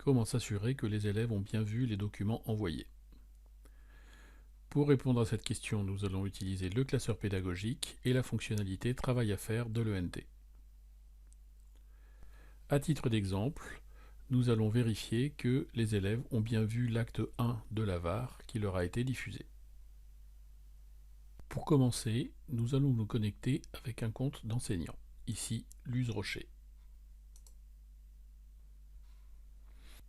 Comment s'assurer que les élèves ont bien vu les documents envoyés? Pour répondre à cette question, nous allons utiliser le classeur pédagogique et la fonctionnalité Travail à faire de l'ENT. À titre d'exemple, nous allons vérifier que les élèves ont bien vu l'acte 1 de la VAR qui leur a été diffusé. Pour commencer, nous allons nous connecter avec un compte d'enseignant, ici Luz Rocher.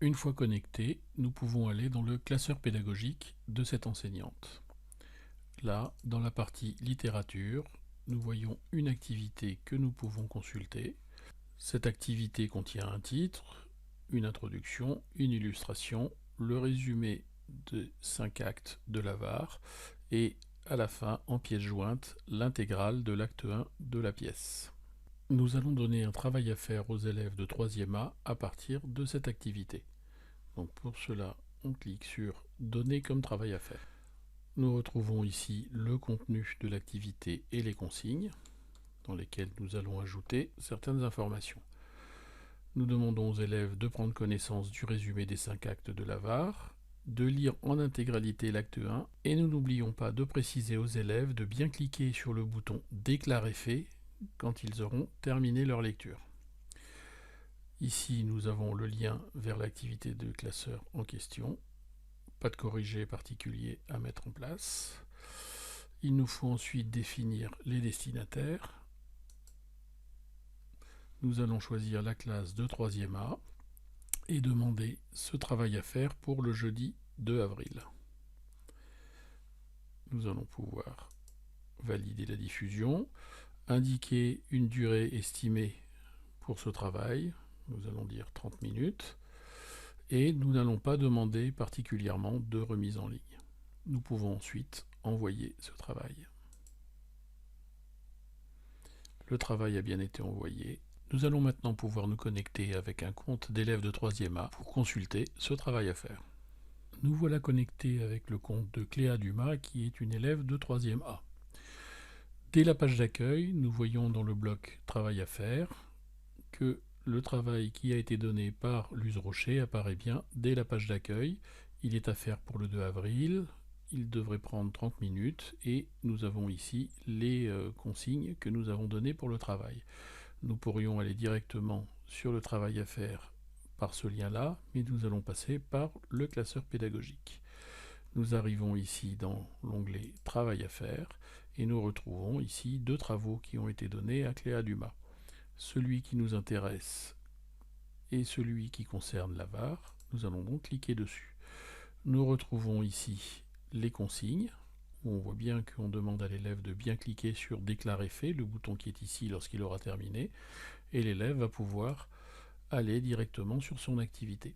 Une fois connectés, nous pouvons aller dans le classeur pédagogique de cette enseignante. Là, dans la partie littérature, nous voyons une activité que nous pouvons consulter. Cette activité contient un titre, une introduction, une illustration, le résumé de 5 actes de la VAR et à la fin, en pièce jointe, l'intégrale de l'acte 1 de la pièce. Nous allons donner un travail à faire aux élèves de 3e A à partir de cette activité. Donc pour cela, on clique sur « Donner comme travail à faire ». Nous retrouvons ici le contenu de l'activité et les consignes, dans lesquelles nous allons ajouter certaines informations. Nous demandons aux élèves de prendre connaissance du résumé des 5 actes de la VAR, de lire en intégralité l'acte 1, et nous n'oublions pas de préciser aux élèves de bien cliquer sur le bouton « Déclarer fait » quand ils auront terminé leur lecture. Ici, nous avons le lien vers l'activité de classeur en question. Pas de corrigé particulier à mettre en place. Il nous faut ensuite définir les destinataires. Nous allons choisir la classe de 3e A et demander ce travail à faire pour le jeudi 2 avril. Nous allons pouvoir valider la diffusion, indiquer une durée estimée pour ce travail. Nous allons dire 30 minutes. Et nous n'allons pas demander particulièrement de remise en ligne. Nous pouvons ensuite envoyer ce travail. Le travail a bien été envoyé. Nous allons maintenant pouvoir nous connecter avec un compte d'élève de 3e A pour consulter ce travail à faire. Nous voilà connectés avec le compte de Cléa Dumas qui est une élève de 3e A. Dès la page d'accueil, nous voyons dans le bloc Travail à faire que le travail qui a été donné par Luz Rocher apparaît bien dès la page d'accueil. Il est à faire pour le 2 avril, il devrait prendre 30 minutes et nous avons ici les consignes que nous avons données pour le travail. Nous pourrions aller directement sur le travail à faire par ce lien-là, mais nous allons passer par le classeur pédagogique. Nous arrivons ici dans l'onglet Travail à faire et nous retrouvons ici 2 travaux qui ont été donnés à Cléa Dumas. Celui qui nous intéresse et celui qui concerne la VAR, nous allons donc cliquer dessus. Nous retrouvons ici les consignes, où on voit bien qu'on demande à l'élève de bien cliquer sur Déclarer fait, le bouton qui est ici lorsqu'il aura terminé, et l'élève va pouvoir aller directement sur son activité.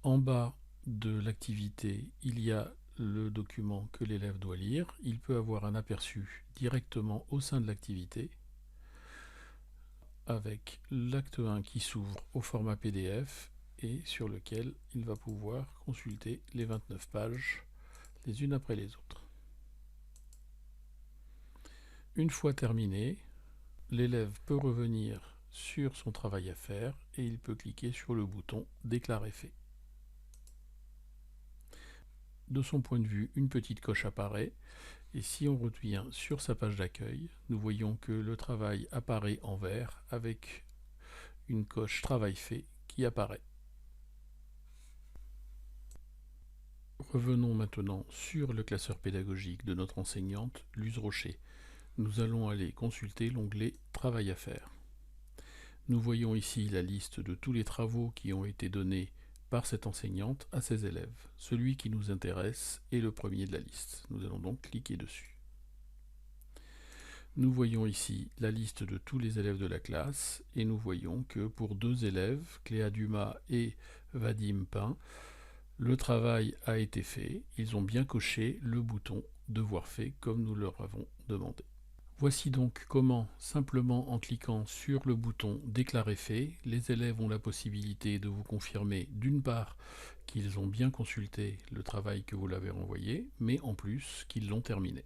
En bas de l'activité, il y a le document que l'élève doit lire. Il peut avoir un aperçu directement au sein de l'activité, avec l'acte 1 qui s'ouvre au format PDF et sur lequel il va pouvoir consulter les 29 pages les unes après les autres. Une fois terminé, l'élève peut revenir sur son travail à faire et il peut cliquer sur le bouton Déclarer fait. De son point de vue, une petite coche apparaît et si on revient sur sa page d'accueil, nous voyons que le travail apparaît en vert avec une coche Travail fait qui apparaît. Revenons maintenant sur le classeur pédagogique de notre enseignante Luz Rocher. Nous allons aller consulter l'onglet Travail à faire. Nous voyons ici la liste de tous les travaux qui ont été donnés par cette enseignante à ses élèves. Celui qui nous intéresse est le premier de la liste. Nous allons donc cliquer dessus. Nous voyons ici la liste de tous les élèves de la classe et nous voyons que pour 2 élèves, Cléa Dumas et Vadim Pin, le travail a été fait. Ils ont bien coché le bouton Devoir fait comme nous leur avons demandé. Voici donc comment, simplement en cliquant sur le bouton Déclarer fait, les élèves ont la possibilité de vous confirmer d'une part qu'ils ont bien consulté le travail que vous leur avez envoyé, mais en plus qu'ils l'ont terminé.